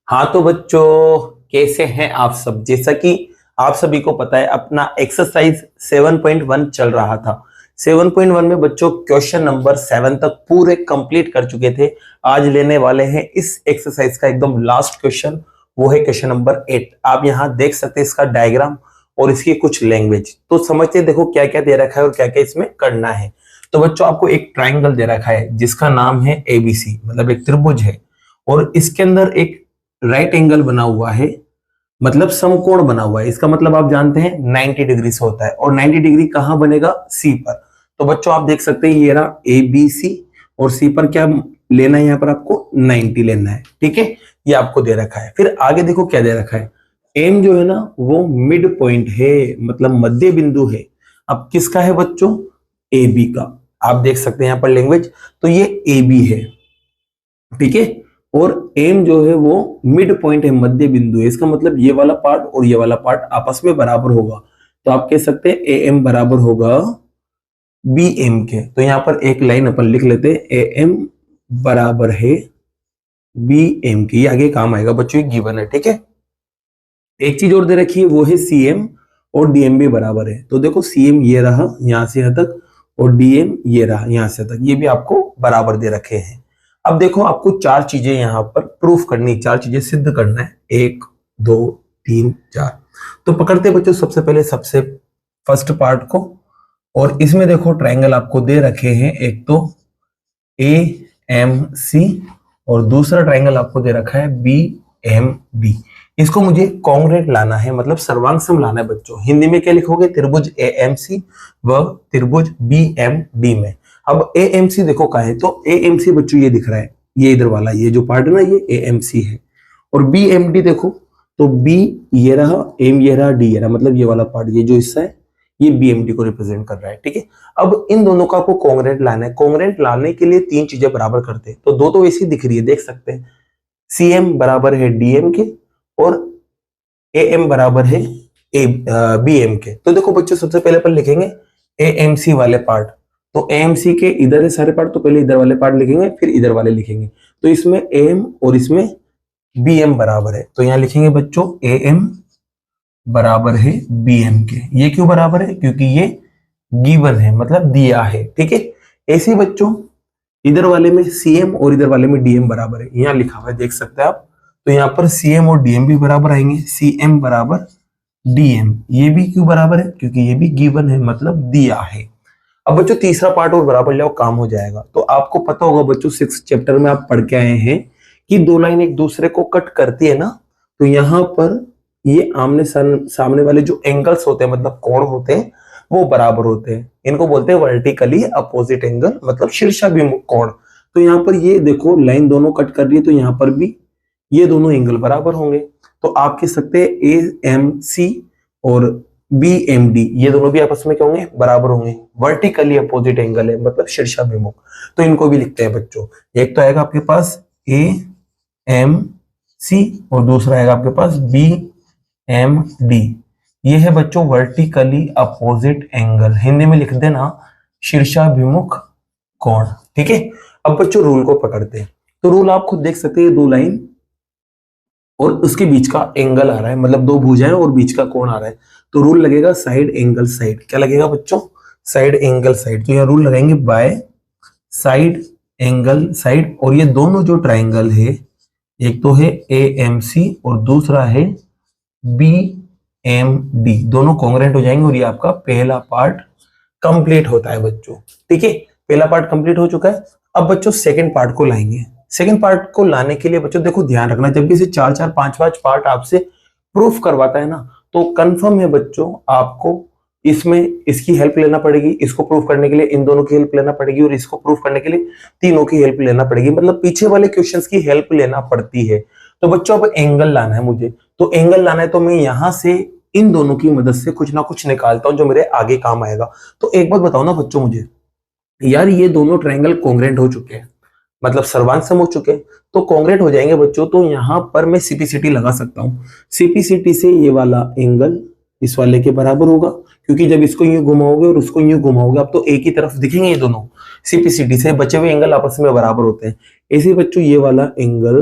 हाँ तो बच्चों, कैसे हैं आप सब। जैसा कि आप सभी को पता है, अपना एक्सरसाइज 7.1 चल रहा था। 7.1 में बच्चों क्वेश्चन नंबर 7 तक पूरे कंप्लीट कर चुके थे। आज लेने वाले हैं इस एक्सरसाइज का एकदम लास्ट क्वेश्चन, वो है क्वेश्चन नंबर 8। आप यहाँ देख सकते हैं इसका डायग्राम और इसकी कुछ लैंग्वेज, तो समझते देखो क्या क्या दे रखा है और क्या क्या इसमें करना है। तो बच्चों आपको एक ट्राइंगल दे रखा है जिसका नाम है एबीसी, मतलब एक त्रिभुज है, और इसके अंदर एक राइट एंगल बना हुआ है, मतलब समकोण बना हुआ है। इसका मतलब आप जानते हैं 90 डिग्री से होता है, और 90 डिग्री कहां बनेगा? सी पर। तो बच्चों आप देख सकते हैं ये रहा ए बी सी, और सी पर क्या लेना है? यहाँ पर आपको 90 लेना है। ठीक है, ये आपको दे रखा है। फिर आगे देखो क्या दे रखा है। एम जो है ना वो मिड पॉइंट है, मतलब मध्य बिंदु है। अब किसका है बच्चों? ए बी का। आप देख सकते हैं यहाँ पर लैंग्वेज, तो ये ए बी है। ठीक है, और एम जो है वो मिड पॉइंट है, मध्य बिंदु है। इसका मतलब ये वाला पार्ट और ये वाला पार्ट आपस में बराबर होगा। तो आप कह सकते हैं ए एम बराबर होगा बी एम के। तो यहां पर एक लाइन अपन लिख लेते हैं, ए एम बराबर है बी एम के। ये आगे काम आएगा बच्चों, ये गिवन है। ठीक है, एक चीज और दे रखी है, वो है सी एम और डीएम भी बराबर है। तो देखो सी एम ये रहा यहां से यहां तक, और डीएम ये रहा यहां से तक, ये भी आपको बराबर दे रखे हैं। अब देखो आपको चार चीजें यहां पर प्रूफ करनी, चार चीजें सिद्ध करना है। 1 2 3 4। तो पकड़ते बच्चों सबसे पहले सबसे फर्स्ट पार्ट को, और इसमें देखो ट्रायंगल आपको दे रखे हैं, एक तो ए एम सी, और दूसरा ट्रायंगल आपको दे रखा है बी एम डी। इसको मुझे कॉन्ग्रेट लाना है, मतलब सर्वांग लाना है बच्चों। हिंदी में क्या लिखोगे? त्रिभुज ए एम सी व त्रिभुज बी एम डी में। अब ए एम सी देखो का है, तो ए एम सी बच्चों ये दिख रहा है, ये इधर वाला, ये जो पार्ट है ना, ये ए एम सी है। और बी एम डी देखो, तो बी ये रहा, एम ये रहा, डी ये रहा, मतलब ये वाला पार्ट, ये जो हिस्सा है ये बी एम डी को रिप्रेजेंट कर रहा है। ठीक है, अब इन दोनों का आपको कॉन्ग्रेंट लाना है। कॉन्ग्रेंट लाने के लिए तीन चीजें बराबर करते हैं, तो दो तो वैसी दिख रही है, देख सकते हैं। सी एम बराबर है डी एम के, और ए एम बराबर है बी एम के। तो देखो बच्चों सबसे पहले अपन लिखेंगे ए एम सी वाले पार्ट। तो ए एम सी के इधर है सारे पार्ट, तो पहले इधर वाले पार्ट लिखेंगे, फिर इधर वाले लिखेंगे। तो इसमें ए एम और इसमें बी एम बराबर है, तो यहां लिखेंगे बच्चों ए एम बराबर है बी एम के। ये क्यों बराबर है? क्योंकि ये गिवन है, मतलब दिया है। ठीक है, ऐसे बच्चों इधर वाले में सीएम और इधर वाले में डीएम बराबर है, यहाँ लिखा हुआ है, देख सकते हैं आप। तो यहाँ पर सीएम और डीएम भी बराबर आएंगे, सीएम बराबर डीएम। ये भी क्यों बराबर है? क्योंकि ये भी गिवन है, मतलब दिया है। अब बच्चों तीसरा पार्ट और बराबर ले आओ, काम हो जाएगा। तो आपको पता होगा बच्चों, 6 चैप्टर में आप पढ़ के आए हैं कि दो लाइन एक दूसरे को कट करती है ना। तो यहाँ पर ये आमने सामने वाले जो एंगल्स होते हैं, मतलब कोण होते हैं, वो बराबर होते हैं। इनको बोलते हैं वर्टिकली अपोजिट एंगल, मतलब शीर्षाभिमुख कोण। तो यहाँ पर ये देखो लाइन दोनों कट कर रही है, तो यहाँ पर भी ये दोनों एंगल बराबर होंगे। तो आप कह सकते हैं ए एम सी और बी एम डी, ये दोनों भी आपस में क्या होंगे? बराबर होंगे। वर्टिकली अपोजिट एंगल है, मतलब शीर्षाभिमुख। तो इनको भी लिखते हैं बच्चों। एक तो आएगा आपके पास ए एम सी, और दूसरा आएगा आपके पास बी एम डी। ये है बच्चों वर्टिकली अपोजिट एंगल, हिंदी में लिख देना शीर्षाभिमुख कोण। ठीक है, अब बच्चों रूल को पकड़ते हैं। तो रूल आप खुद देख सकते हैं, दो लाइन और उसके बीच का एंगल आ रहा है, मतलब दो भुजाएं और बीच का कोण आ रहा है। तो रूल लगेगा साइड एंगल साइड। क्या लगेगा बच्चों? Side angle side. तो यहाँ रूल लगाएंगे बाय साइड एंगल साइड। और ये दोनों जो ट्राइंगल है, एक तो है ए एम सी और दूसरा है बी एम डी, दोनों कॉन्ग्रेंट हो जाएंगे, और ये आपका पहला पार्ट कंप्लीट होता है बच्चों। ठीक है, पहला पार्ट कंप्लीट हो चुका है। अब बच्चों सेकंड पार्ट को लाएंगे। सेकंड पार्ट को लाने के लिए बच्चों देखो ध्यान रखना, जब भी इसे 4-4 5-5 पार्ट आपसे प्रूफ करवाता है ना, तो कंफर्म है बच्चों आपको इसमें इसकी हेल्प लेना पड़ेगी। इसको प्रूफ करने के लिए इन दोनों की हेल्प लेना पड़ेगी, और इसको प्रूफ करने के लिए तीनों की हेल्प लेना पड़ेगी, मतलब पीछे वाले क्वेश्चंस की हेल्प लेना पड़ती है। तो बच्चों अब एंगल लाना है मुझे, तो एंगल लाना है, तो मैं यहां से इन दोनों की मदद से कुछ ना कुछ निकालता हूं जो मेरे आगे काम आएगा। तो एक बात बताओ ना बच्चों मुझे, यार ये दोनों ट्रायंगल कॉन्ग्रेंट हो चुके हैं, मतलब सर्वांग सम हो चुके हैं, तो कॉन्ग्रेंट हो जाएंगे बच्चों। तो यहां पर मैं सीपीसीटी लगा सकता हूं। सीपीसीटी से ये वाला एंगल इस वाले के बराबर होगा, क्योंकि जब इसको यूं घुमाओगे और उसको यूं घुमाओगे, अब तो एक ही तरफ दिखेंगे ये दोनों। सीपीसीटी से बचे हुए एंगल आपस में बराबर होते हैं। ऐसे बच्चों ये वाला एंगल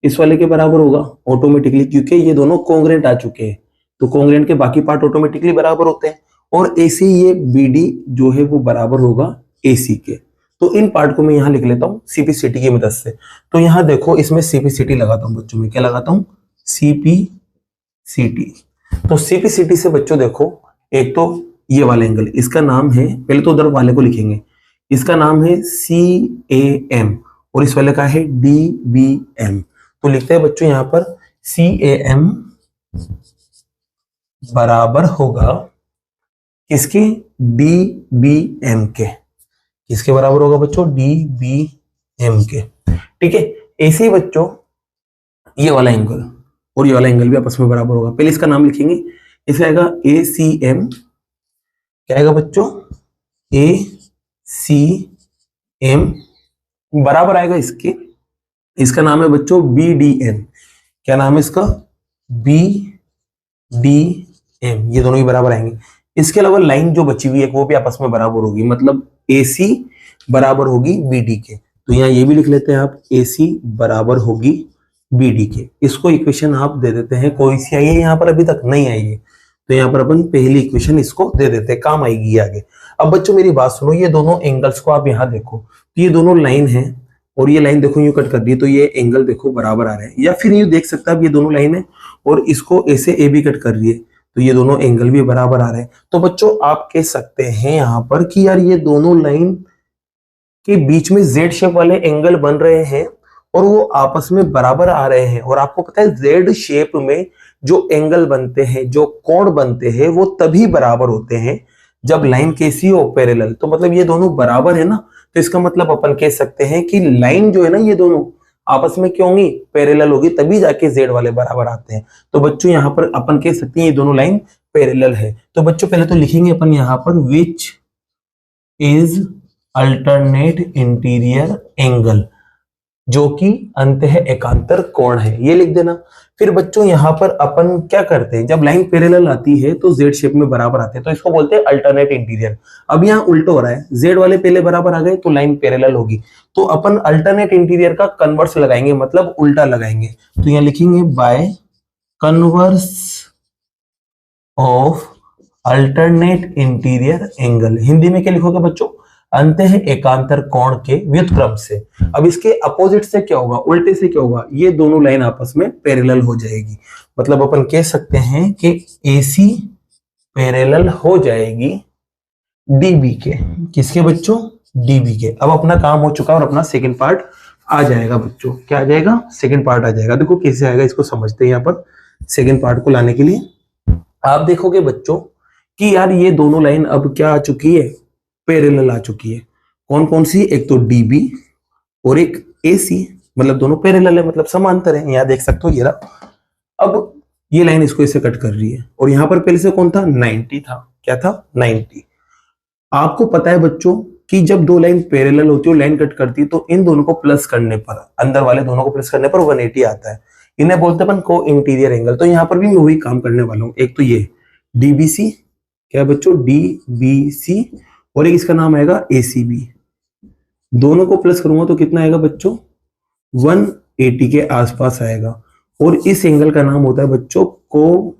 इस वाले के बराबर होगा ऑटोमेटिकली, क्योंकि ये दोनों कॉन्ग्रेंट आ चुके हैं, तो कॉन्ग्रेंट के बाकी पार्ट ऑटोमेटिकली बराबर होते हैं। और ऐसे ये BD जो है वो बराबर होगा AC के। तो इन पार्ट को मैं यहाँ लिख लेता हूँ CPCT की मदद से। तो यहाँ देखो इसमें CPCT लगाता हूँ बच्चों में, क्या लगाता हूँ, CPCT। तो CPCT से बच्चों देखो, एक तो ये वाला एंगल, इसका नाम है, पहले तो उधर वाले को लिखेंगे, इसका नाम है CAM और इस वाले का है DBM। तो लिखते हैं बच्चों यहाँ पर CAM बराबर होगा किसके, DBM के। किसके बराबर होगा बच्चों, DBM के। ठीक है, ऐसे ही बच्चों ये वाला एंगल और ये वाला एंगल भी आपस में बराबर होगा। पहले इसका नाम लिखेंगे, इसका आएगा ACM, क्या आएगा बच्चों, ACM बराबर आएगा इसके, इसका नाम है बच्चों BDM। क्या नाम है इसका, BDM। ये दोनों ही बराबर आएंगे। इसके अलावा लाइन जो बची हुई है वो भी आपस में बराबर होगी, मतलब AC बराबर होगी BD के। तो यहाँ ये भी लिख लेते हैं आप, AC बराबर होगी BD के। इसको इक्वेशन आप दे देते हैं, कोई सी आई है यहाँ पर, अभी तक नहीं आई है, तो यहाँ पर अपन पहली इक्वेशन इसको दे देते हैं, काम आएगी आगे। अब बच्चों मेरी बात सुनो, ये दोनों एंगल्स को आप यहाँ देखो, तो ये दोनों लाइन है और ये लाइन देखो यूं कट कर दी है, तो ये एंगल देखो बराबर आ रहे हैं। या फिर यूं देख सकता है, ये दोनों लाइन है और इसको ऐसे AB कट कर रही है, तो ये दोनों एंगल भी बराबर आ रहे हैं। तो बच्चों आप कह सकते हैं यहाँ पर कि यार ये दोनों लाइन के बीच में Z शेप वाले एंगल बन रहे हैं और वो आपस में बराबर आ रहे हैं। और आपको पता है Z शेप में जो एंगल बनते हैं, जो कोण बनते हैं, वो तभी बराबर होते हैं जब लाइन कैसी हो, पैरेलल। तो मतलब ये दोनों बराबर है ना, तो इसका मतलब अपन कह सकते हैं कि लाइन जो है ना, ये दोनों आपस में क्यों होंगी, पैरेलल होगी, तभी जाके Z वाले बराबर आते हैं। तो बच्चों यहाँ पर अपन कह सकते हैं ये दोनों लाइन पैरेलल है। तो बच्चों पहले तो लिखेंगे अपन यहाँ पर which is alternate interior angle, जो कि अंतः एकांतर कोण है, ये लिख देना। फिर बच्चों यहाँ पर अपन क्या करते हैं, जब लाइन पैरेलल आती है तो Z शेप में बराबर आते हैं, तो इसको बोलते हैं अल्टरनेट इंटीरियर। अब यहाँ उल्टा हो रहा है, Z वाले पहले बराबर आ गए तो लाइन पैरेलल होगी, तो अपन अल्टरनेट इंटीरियर का कन्वर्स लगाएंगे, मतलब उल्टा लगाएंगे। तो यहाँ लिखेंगे by converse of alternate interior angle. Hindi में क्या लिखोगे बच्चों, अंतः एकांतर कोण के व्युत्क्रम से। अब इसके अपोजिट से क्या होगा, उल्टे से क्या होगा, ये दोनों लाइन आपस में पैरेलल हो जाएगी। मतलब अपन कह सकते हैं कि AC पैरेलल हो जाएगी DB के। किसके बच्चों, DB के। अब अपना काम हो चुका और अपना सेकंड पार्ट आ जाएगा बच्चों। क्या आ जाएगा, सेकंड पार्ट आ जाएगा। देखो कैसे आएगा, इसको समझते हैं। यहाँ पर सेकंड पार्ट को लाने के लिए आप देखोगे बच्चों कि यार ये दोनों लाइन अब क्या आ चुकी है, पैरेलल आ चुकी है। कौन कौन सी, एक तो DB और एक AC, मतलब दोनों पैरेलल है, मतलब समांतर है। यहाँ देख सकते हो ये रहा। अब ये लाइन इसको इसे कट कर रही है और यहाँ पर पहले से कौन था, 90 था। क्या था, 90। आपको पता है बच्चों कि जब दो लाइन पैरेलल होती है, लाइन कट करती है, तो इन दोनों को प्लस करने पर, अंदर वाले दोनों को प्लस करने पर 180 आता है। इन्हें बोलते हैं अपन को इंटीरियर एंगल। तो यहाँ पर भी मैं वही काम करने वाला हूँ। एक तो ये DBC, क्या बच्चों, DBC, और एक इसका नाम आएगा ACB। दोनों को प्लस करूंगा तो कितना आएगा बच्चों, 180 के आसपास आएगा। और इस एंगल का नाम होता है बच्चों को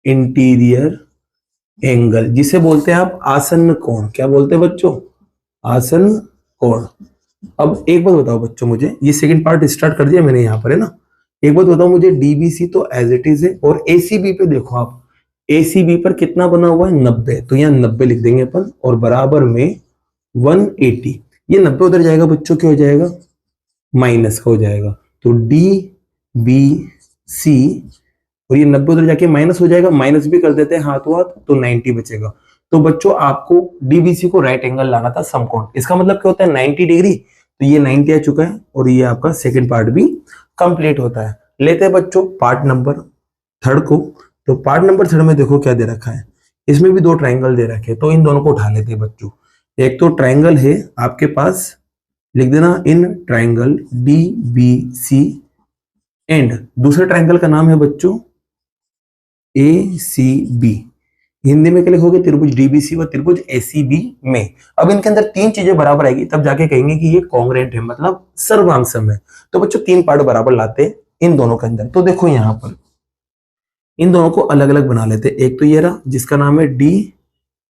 इंटीरियर एंगल, जिसे बोलते हैं आप आसन्न कोण। क्या बोलते हैं बच्चों, आसन्न कोण। अब एक बात बताओ बच्चों मुझे, ये सेकंड पार्ट स्टार्ट कर दिया मैंने यहाँ पर, है ना। एक बात बताओ मुझे, DBC तो एज इट इज है, और ACB पे देखो आप, ACB पर कितना बना हुआ है, 90। तो यहाँ 90 लिख देंगे अपन, और बराबर में 180। ये 90 उधर जाएगा बच्चों, क्या हो जाएगा, माइनस का हो जाएगा। तो DBC, और ये 90 उधर जाके माइनस हो जाएगा, माइनस भी कर देते हैं हाथों हाथ, तो 90 बचेगा। तो बच्चों आपको DBC को राइट एंगल लाना था समकोण। इसका मतलब क्या होता है, 90 डिग्री। तो ये 90 आ चुका है और ये आपका सेकंड पार्ट भी कंप्लीट होता है। लेते हैं बच्चों पार्ट नंबर 3 को। तो पार्ट नंबर 3 में देखो क्या दे रखा है, इसमें भी दो ट्राइंगल दे रखे हैं, तो इन दोनों को उठा लेते हैं बच्चों। एक तो ट्राइंगल है आपके पास, लिख देना इन ट्राइंगल DBC, एंड दूसरे ट्राइंगल का नाम है बच्चों ACB। हिंदी में क्या लिखोगे, त्रिभुज DBC व त्रिभुज ACB में। अब इनके अंदर 3 चीजें बराबर आएगी, तब जाके कहेंगे कि ये कॉन्ग्रेंट है, मतलब सर्वांग सम है। तो बच्चों 3 पार्ट बराबर लाते हैं, इन दोनों के अंदर। तो देखो यहां पर इन दोनों को अलग अलग बना लेते। एक तो ये रहा जिसका नाम है डी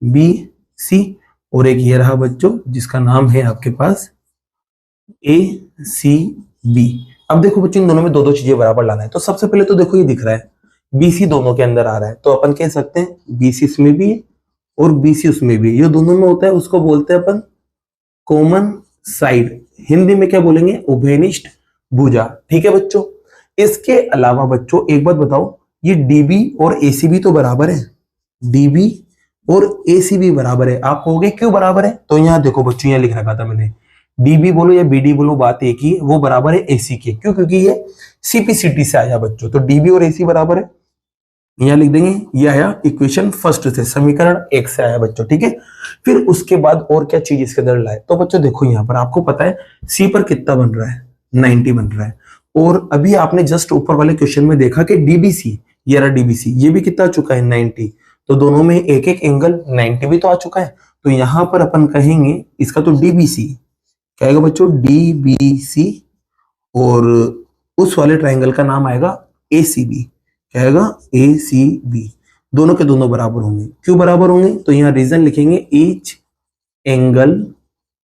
बी सी, और एक ये रहा बच्चों जिसका नाम है आपके पास ए सी बी। अब देखो बच्चों इन दोनों में दो दो चीजें बराबर लाना है। तो सबसे पहले तो देखो ये दिख रहा है बीसी दोनों के अंदर आ रहा है, तो अपन कह सकते हैं बीसी इसमें भी है और बीसी उसमें भी है। ये दोनों में होता है उसको बोलते हैं अपन कॉमन साइड, हिंदी में क्या बोलेंगे उभयनिष्ठ भुजा। ठीक है बच्चों। इसके अलावा बच्चों एक बात बताओ, ये डीबी और एसीबी तो बराबर है, डीबी और एसीबी बराबर है। आप कहोगे क्यों बराबर है, तो यहाँ देखो बच्चों यहाँ लिख रखा था मैंने, डीबी बोलो या बीडी बोलो बात एक ही है, वो बराबर है एसी के। क्यों, क्योंकि ये सीपीसीटी से आया बच्चों, तो डीबी और एसी बराबर है। यहां लिख देंगे ये आया इक्वेशन फर्स्ट से, समीकरण 1 से आया बच्चों। ठीक है। फिर उसके बाद और क्या चीज इसके अंदर लाए, तो बच्चों देखो यहाँ पर आपको पता है सी पर कितना बन रहा है 90 बन रहा है, और अभी आपने जस्ट ऊपर वाले क्वेश्चन में देखा कि डीबीसी, ये रहा डीबीसी, ये भी कितना आ चुका है 90, तो दोनों में एक एक एंगल 90 भी तो आ चुका है। तो यहां पर अपन कहेंगे इसका तो डीबीसी क्या आएगा बच्चों, डीबीसी, और उस वाले ट्राइंगल का नाम आएगा एसीबी, क्या आएगा एसीबी। दोनों के दोनों बराबर होंगे। क्यों बराबर होंगे, तो यहाँ रीजन लिखेंगे ईच एंगल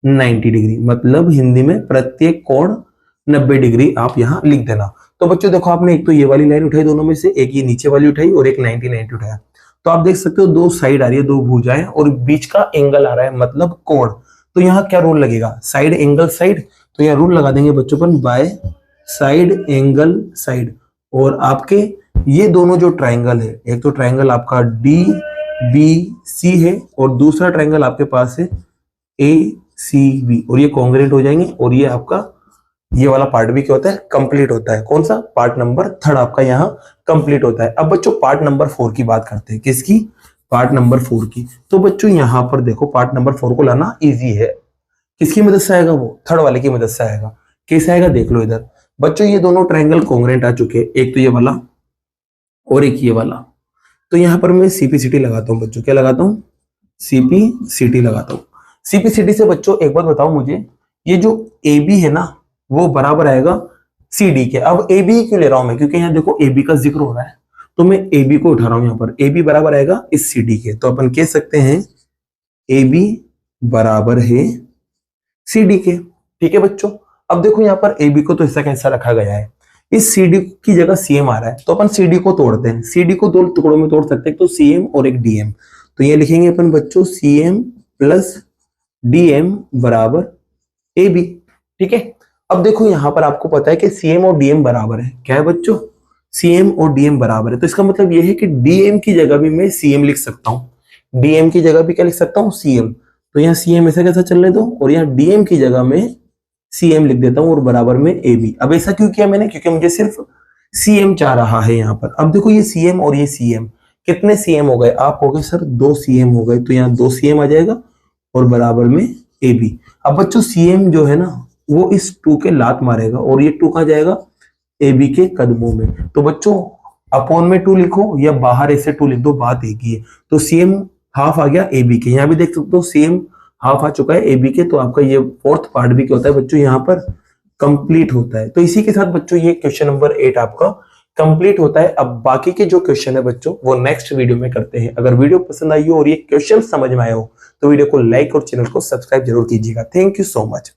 90 डिग्री, मतलब हिंदी में प्रत्येक कोण 90 डिग्री आप यहाँ लिख देना। तो बच्चों देखो आपने एक तो ये वाली लाइन उठाई दोनों में से, एक ये नीचे वाली उठाई और एक 90 उठाया, तो आप देख सकते हो दो साइड आ रही है, दो भुजाएं और बीच का एंगल आ रहा है मतलब कोण। तो यहाँ क्या रूल लगेगा, साइड एंगल साइड, तो यहाँ रूल लगा देंगे बच्चों पर बाय साइड एंगल साइड। और आपके ये दोनों जो ट्राइंगल है, एक तो ट्राइंगल आपका डी बी सी है और दूसरा ट्राइंगल आपके पास है ए सी बी, और ये कॉन्ग्रेंट हो जाएंगे, और ये आपका ये वाला पार्ट भी क्या होता है कंप्लीट होता है। कौन सा, पार्ट नंबर 3 आपका यहाँ कंप्लीट होता है। अब बच्चों पार्ट नंबर 4 की बात करते हैं, किसकी, पार्ट नंबर 4 की। तो बच्चों यहाँ पर देखो पार्ट नंबर 4 को लाना इजी है, किसकी मदद से आएगा, वो थर्ड वाले की मदद से आएगा। कैसे आएगा देख लो इधर बच्चों, ये दोनों ट्राइंगल कॉन्ग्रेंट आ चुके हैं, एक तो ये वाला और एक ये वाला। तो यहाँ पर मैं सीपीसीटी लगाता हूँ बच्चों, क्या लगाता हूँ, सीपीसीटी लगाता हूँ। सीपीसीटी से बच्चों एक बात बताओ मुझे, ये जो ए बी है ना वो बराबर आएगा सी डी के। अब ए बी क्यों ले रहा हूं मैं, क्योंकि यहाँ देखो ए बी का जिक्र हो रहा है, तो मैं ए बी को उठा रहा हूं यहाँ पर। ए बी बराबर आएगा इस सी डी के, तो अपन कह सकते हैं ए बी बराबर है सी डी के। ठीक है बच्चों। अब देखो यहाँ पर ए बी को तो ऐसा कैसा रखा गया है, इस सी डी की जगह सी एम आ रहा है, तो अपन सी डी को तोड़ते हैं। सी डी को दो टुकड़ों में तोड़ सकते हैं, तो सी एम और एक डी एम। तो ये लिखेंगे अपन बच्चों C M plus D M बराबर ए बी। ठीक है। अब देखो यहां पर आपको पता है कि सीएम और डीएम बराबर है, क्या है बच्चों, सीएम और डीएम बराबर है। तो इसका मतलब यह है कि डीएम की जगह भी मैं सीएम लिख सकता हूं, डीएम की जगह भी क्या लिख सकता हूं, सीएम। तो यहाँ सीएम ऐसा कैसा चलने दो, और यहाँ डीएम की जगह में सीएम लिख देता हूं और बराबर में ए बी। अब ऐसा क्यों किया मैंने, क्योंकि मुझे सिर्फ सीएम चाह रहा है यहाँ पर। अब देखो ये सीएम और ये सीएम, कितने सीएम हो गए, आप हो गए सर 2 सीएम हो गए, तो यहाँ 2 सीएम आ जाएगा और बराबर में ए बी। अब बच्चों सीएम जो है ना वो इस 2 के लात मारेगा, और ये 2 कहां जाएगा, ए बी के कदमों में। तो बच्चों अपॉन में 2 लिखो या बाहर ऐसे 2 लिख दो, बात एक ही है। तो सीएम हाफ आ गया ए बी के, यहाँ भी देख सकते हो सीएम हाफ आ चुका है ए बी के, तो आपका ये 4th पार्ट भी क्या होता है बच्चों यहाँ पर कंप्लीट होता है। तो इसी के साथ बच्चों ये क्वेश्चन नंबर 8 आपका कंप्लीट होता है। अब बाकी के जो क्वेश्चन है बच्चों वो नेक्स्ट वीडियो में करते हैं। अगर वीडियो पसंद आई हो और ये क्वेश्चन समझ में आए हो तो वीडियो को लाइक और चैनल को सब्सक्राइब जरूर कीजिएगा। Thank you so much.